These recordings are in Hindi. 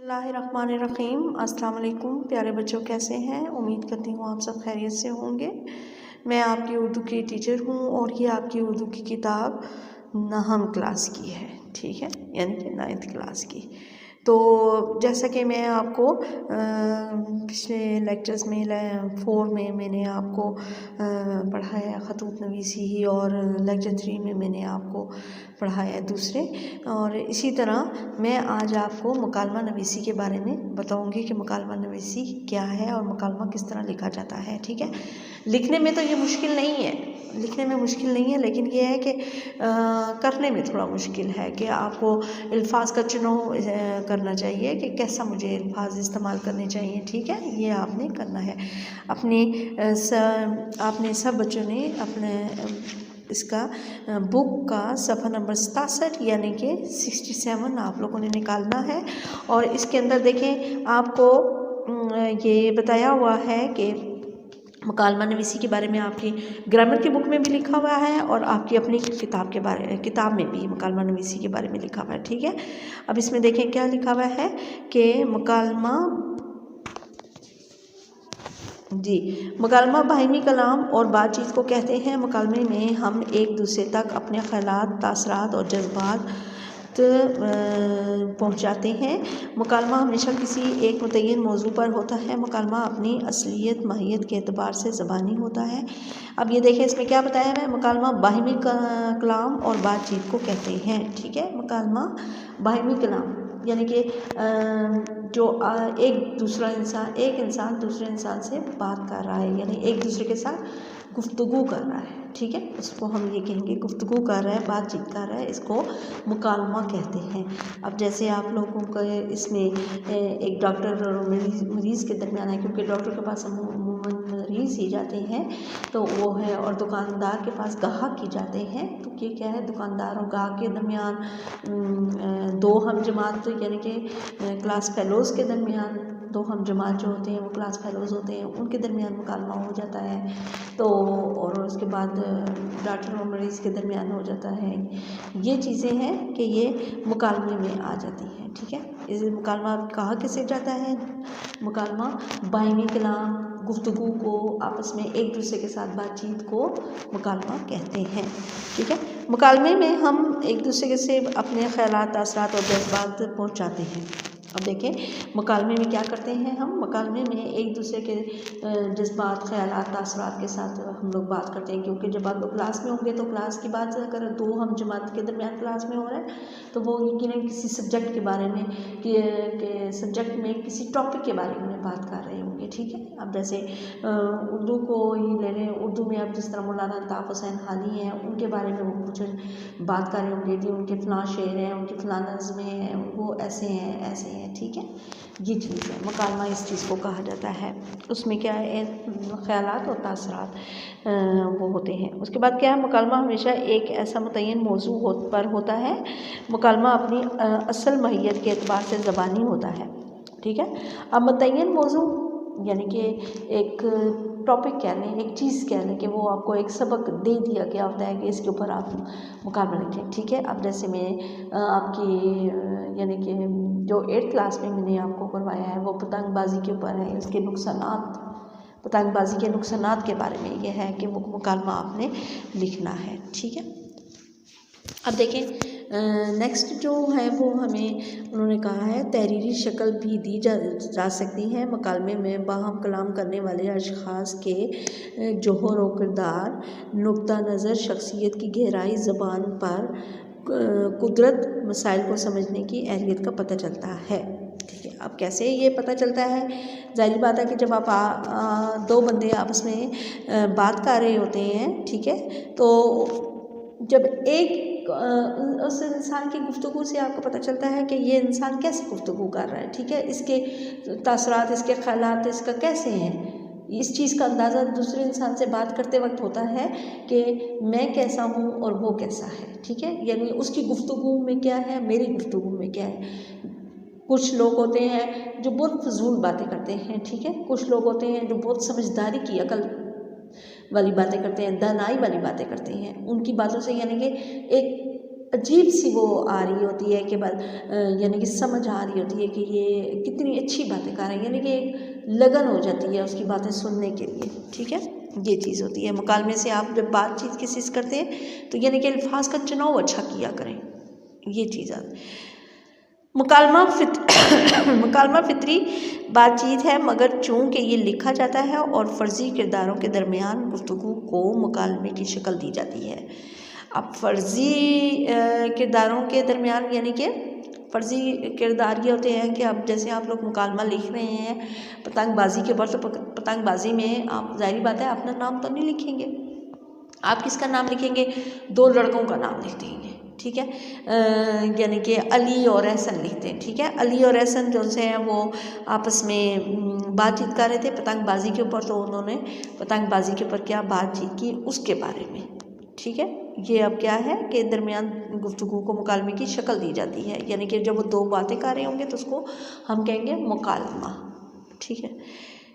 बिस्मिल्लाहिर्रहमानिर्रहीम। अस्सलाम वालेकुम प्यारे बच्चों, कैसे हैं? उम्मीद करती हूँ आप सब खैरियत से होंगे। मैं आपकी उर्दू की टीचर हूँ और ये आपकी उर्दू की किताब नहम क्लास की है, ठीक है, यानी कि 9th क्लास की। तो जैसा कि मैं आपको पिछले लेक्चर्स में 4 में मैंने आपको पढ़ाया खतूत नवीसी, और लेक्चर 3 में मैंने आपको पढ़ाया दूसरे, और इसी तरह मैं आज आपको मुकालमा नवीसी के बारे में बताऊंगी कि मुकालमा नवीसी क्या है और मुकालमा किस तरह लिखा जाता है, ठीक है। लिखने में तो ये मुश्किल नहीं है, लिखने में मुश्किल नहीं है, लेकिन ये है कि करने में थोड़ा मुश्किल है कि आपको अल्फाज का चुनाव करना चाहिए कि कैसा मुझे अल्फाज इस्तेमाल करने चाहिए, ठीक है। ये आपने करना है। आपने सब बच्चों ने अपने इसका बुक का सफ़ा नंबर 67 यानी कि 67 आप लोगों ने निकालना है। और इसके अंदर देखें, आपको ये बताया हुआ है कि मुकालमा नवीसी के बारे में आपकी ग्रामर की बुक में भी लिखा हुआ है और आपकी अपनी किताब में भी मुकालमा नवीसी के बारे में लिखा हुआ है, ठीक है। अब इसमें देखें क्या लिखा हुआ है कि मुकालमा बाहिमी कलाम और बातचीत को कहते हैं। मुकालमे में हम एक दूसरे तक अपने ख्यालात, तासरात और जज्बात पहुँचाते हैं। मुकालमा हमेशा किसी एक मुतय्यन मौजू पर होता है। मुकालमा अपनी असलियत माहियत के एतबार से ज़बानी होता है। अब ये देखें, इसमें क्या बताया है, मुकालमा बाहिमी कलाम और बातचीत को कहते हैं, ठीक है। मुकालमा बाहिमी कलाम यानी कि जो एक इंसान दूसरे इंसान से बात कर रहा है, यानी एक दूसरे के साथ गुफ्तगू कर रहा है, ठीक है, उसको हम ये कहेंगे गुफ्तगू कर रहा है, बातचीत कर रहा है, इसको मुकालमा कहते हैं। अब जैसे आप लोगों को इसमें एक डॉक्टर और मरीज़ के दरमियान है, क्योंकि डॉक्टर के पास अमूमन मरीज़ ही जाते हैं तो वो है, और दुकानदार के पास गाहक ही जाते हैं, तो ये क्या है, दुकानदार और गाहक के दरमियान दो हम जमात यानी कि क्लास फेलोज़ के दरमियान, दो हम जमात जो होते हैं वो क्लास फेलोज़ होते हैं, उनके दरमियान मुकालमा हो जाता है। तो और उसके बाद डॉक्टर और मरीज़ के दरमियान हो जाता है। ये चीज़ें हैं कि ये मुकालमे में आ जाती हैं, ठीक है। इस मुकालमा कहा किसे जाता है, मुकालमा बाहिमी कलाम, गुफ्तगू को, आपस में एक दूसरे के साथ बातचीत को मुकालमा कहते हैं, ठीक है। मुकालमे में हम एक दूसरे से अपने ख्यालात, तासरात और जज्बात पहुँचाते हैं। अब देखें, मुकालमे में क्या करते हैं हम, मुकालमे में एक दूसरे के जज्बात, ख्यालात, तासरात के साथ हम लोग बात करते हैं, क्योंकि जब आप लोग क्लास में होंगे तो क्लास की बात अगर दो हम जमात के दरमियान क्लास में हो रहा है तो वो यकीनन किसी सब्जेक्ट के बारे में कि सब्जेक्ट में किसी टॉपिक के बारे में बात कर रहे होंगे, ठीक है। अब जैसे उर्दू को ही ले लें, उर्दू में अब जिस तरह मौलाना अल्ताफ़ हुसैन हानी हैं, उनके बारे में वो कुछ बात कर रहे होंगे कि उनके फ़लाँ शेर हैं, उनकी फ़लाँ नज़्में हैं, वो ऐसे हैं, ठीक है। ये चीज़ है, मुकालमा इस चीज़ को कहा जाता है। उसमें क्या है, ख्यालात और तासरात वो होते हैं। उसके बाद क्या है, मुकालमा हमेशा एक ऐसा मुतय्यन मौजू पर होता है। मुकालमा अपनी असल माहियत के एतबार से ज़बानी होता है, ठीक है। अब मुतय्यन मौजू यानी कि एक टॉपिक कह लें, एक चीज़ कह लें कि वो आपको एक सबक दे दिया गया होता है कि इसके ऊपर आप मुकालमा लिखें, ठीक है। अब जैसे मैं आपकी यानी कि जो 8th क्लास में मैंने आपको करवाया है वो पतंगबाजी के ऊपर है, इसके नुकसानात, पतंगबाजी के नुकसानात के बारे में ये है कि वो मुकालमा आपने लिखना है, ठीक है। अब देखें, नेक्स्ट जो है वो हमें उन्होंने कहा है तहरीरी शक्ल भी दी जा सकती है। मुकालमे में बाहम कलाम करने वाले अशख़ास के जोहर व किरदार, नुक्ता नज़र, शख्सियत की गहराई, ज़बान पर कुदरत, मसाइल को समझने की अहलियत का पता चलता है, ठीक है। अब कैसे ये पता चलता है, ज़ाहिर बात है कि जब आप दो बंदे आपस में बात कर रहे होते हैं, ठीक है, तो जब एक उस इंसान की गुफ्तगू से आपको पता चलता है कि ये इंसान कैसे गुफ्तगू कर रहा है, ठीक है, इसके तासरात, इसके ख्यालात इसका कैसे हैं, इस चीज़ का अंदाज़ा दूसरे इंसान से बात करते वक्त होता है कि मैं कैसा हूँ और वो कैसा है, ठीक है। यानी उसकी गुफ्तगू में क्या है, मेरी गुफ्तगू में क्या है। कुछ लोग होते हैं जो बहुत फजूल बातें करते हैं, ठीक है, कुछ लोग होते हैं जो बहुत समझदारी की, अकल वाली बातें करते हैं, दानाई वाली बातें करते हैं। उनकी बातों से यानी कि एक अजीब सी वो आ रही होती है कि यानी कि समझ आ रही होती है कि ये कितनी अच्छी बातें कर रहे हैं, यानी कि एक लगन हो जाती है उसकी बातें सुनने के लिए। ठीक है, ये चीज़ होती है। मुकालमे से आप जब बातचीत किसी से करते हैं तो यानी कि अल्फाज का चुनाव अच्छा किया करें, ये चीज़ आती है। मुकालमा फितरी बातचीत है, मगर चूँकि ये लिखा जाता है और फ़र्ज़ी किरदारों के दरमियान गुफ्तगू को मुकालमे की शक्ल दी जाती है। अब फ़र्ज़ी किरदारों के दरमियान यानी कि फ़र्ज़ी किरदार ये होते हैं कि अब जैसे आप लोग मुकालमा लिख रहे हैं पतंगबाज़ी के ऊपर, तो पतंगबाज़ी में आप ज़ाहिर बात है अपना नाम तो नहीं लिखेंगे, आप किसका नाम लिखेंगे? 2 लड़कों का नाम लिख देंगे। ठीक है, यानी कि अली और एहसन लिखते हैं। ठीक है, अली और एहसन जो से हैं वो आपस में बातचीत कर रहे थे पतंगबाज़ी के ऊपर, तो उन्होंने पतंगबाज़ी के ऊपर क्या बातचीत की उसके बारे में। ठीक है, ये अब क्या है कि दरमियान गुफ्तगू को मुकालमे की शक्ल दी जाती है, यानी कि जब वो 2 बातें कर रहे होंगे तो उसको हम कहेंगे मुकालमा। ठीक है,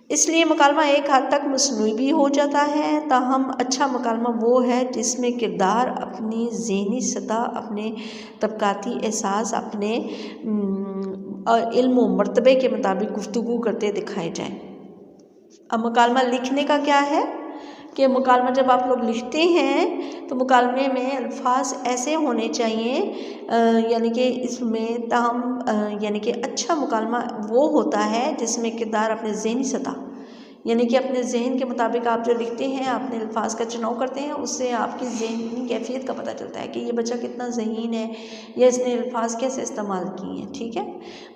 इसलिए मुकालमा एक हद तक मसनूई भी हो जाता है। ताहम अच्छा मुकालमा वो है जिसमें किरदार अपनी ज़हनी सतह, अपने तबकाती एहसास, अपने इल्म व मर्तबे के मुताबिक गुफ्तगू करते दिखाए जाएँ। अब मुकालमा लिखने का क्या है कि मुकालमा जब आप लोग लिखते हैं तो मुकालमे में अल्फाज ऐसे होने चाहिए, यानी कि इसमें ताहम यानी कि अच्छा मुकालमा वो होता है जिसमें किरदार अपने ज़हनी सतह, यानी कि अपने जहन के मुताबिक आप जो लिखते हैं, अपने अल्फाज का चुनाव करते हैं, उससे आपकी ज़हनी कैफियत का पता चलता है कि ये बच्चा कितना ज़हीन है या इसने अल्फाज कैसे इस्तेमाल किए हैं। ठीक है,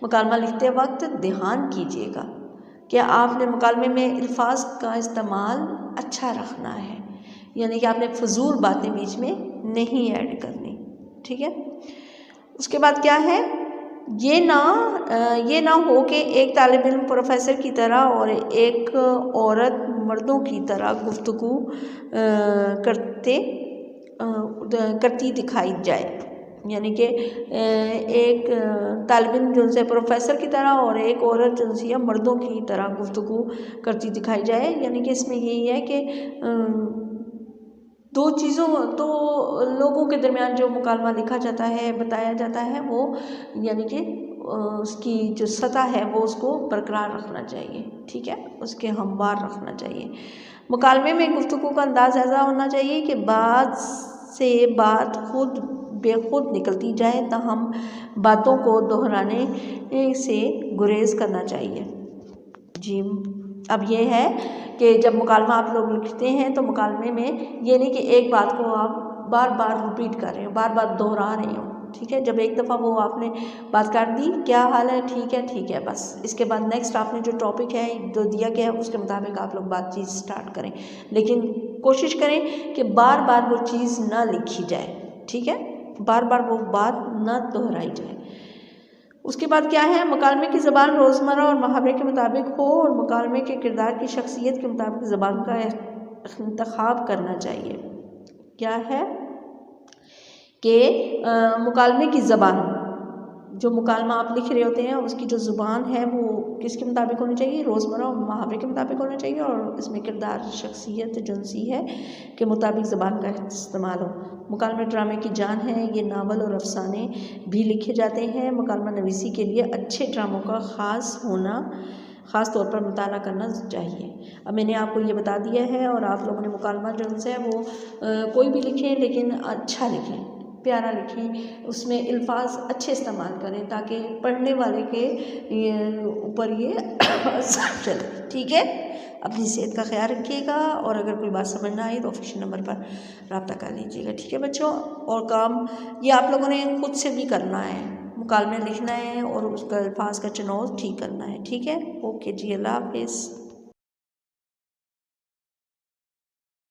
मुकालमा लिखते वक्त ध्यान कीजिएगा कि आपने मुकालमे में अल्फाज का इस्तेमाल अच्छा रखना है, यानी कि आपने फजूल बातें बीच में नहीं ऐड करनी। ठीक है, उसके बाद क्या है, ये ना हो कि एक तालिब इल्म प्रोफेसर की तरह और एक औरत मर्दों की तरह गुफ्तगू करती दिखाई जाए, यानी कि एक तालिब इल्म जो से प्रोफेसर की तरह और एक औरत जो सी मर्दों की तरह गुफ्तगू करती दिखाई जाए। यानी कि इसमें यही है कि 2 चीज़ों तो लोगों के दरमियान जो मुकालमा लिखा जाता है, बताया जाता है, वो यानी कि उसकी जो सतह है वो उसको बरकरार रखना चाहिए। ठीक है, उसके हमवार रखना चाहिए। मुकालमे में गुफ्तगू का अंदाज़ ऐसा होना चाहिए कि बात से बात खुद बेखुद निकलती जाए, ताहम बातों को दोहराने से गुरेज करना चाहिए। जी, अब ये है कि जब मुकालमा आप लोग लिखते हैं तो मुकालमे में ये नहीं कि एक बात को आप बार बार रिपीट कर रहे हो, बार बार दोहरा रहे हो। ठीक है, जब एक दफ़ा वो आपने बात कर दी, क्या हाल है, ठीक है, बस इसके बाद नेक्स्ट आपने जो टॉपिक है जो दिया गया है उसके मुताबिक आप लोग बातचीत स्टार्ट करें, लेकिन कोशिश करें कि बार बार वो चीज़ ना लिखी जाए। ठीक है, बार बार वो बात ना दोहराई जाए। उसके बाद क्या है, मुकालमे की ज़बान रोज़मर्रा और मुहावरे के मुताबिक हो और मुकालमे के किरदार की शख्सियत के मुताबिक ज़बान का इंतखाब करना चाहिए। क्या है कि मुकालमे की ज़बान, जो मुकालमा आप लिख रहे होते हैं उसकी जो ज़ुबान है वो किसके मुताबिक होनी चाहिए? रोज़मर्रा और मुहावरे के मुताबिक होना चाहिए, और इसमें किरदार शख्सियत जिनसी है के मुताबिक ज़बान का इस्तेमाल हो। मुकालमे ड्रामे की जान है, ये नावल और अफसाने भी लिखे जाते हैं। मुकालमा नवीसी के लिए अच्छे ड्रामों का ख़ास तौर पर मुताला करना चाहिए। अब मैंने आपको ये बता दिया है, और आप लोगों ने मुकालमा जो है वो कोई भी लिखें लेकिन अच्छा लिखें, प्यारा लिखें, उसमें अल्फाज अच्छे इस्तेमाल करें ताकि पढ़ने वाले के ऊपर ये असर चले। ठीक है, अपनी सेहत का ख्याल रखिएगा, और अगर कोई बात समझ ना आई तो ऑफिशियल नंबर पर रब्ता कर लीजिएगा। ठीक है बच्चों, और काम ये आप लोगों ने खुद से भी करना है, मुकालमे लिखना है और उसका अल्फाज का चुनाव ठीक करना है। ठीक है, ओके जी, अल्लाह हाफिज़।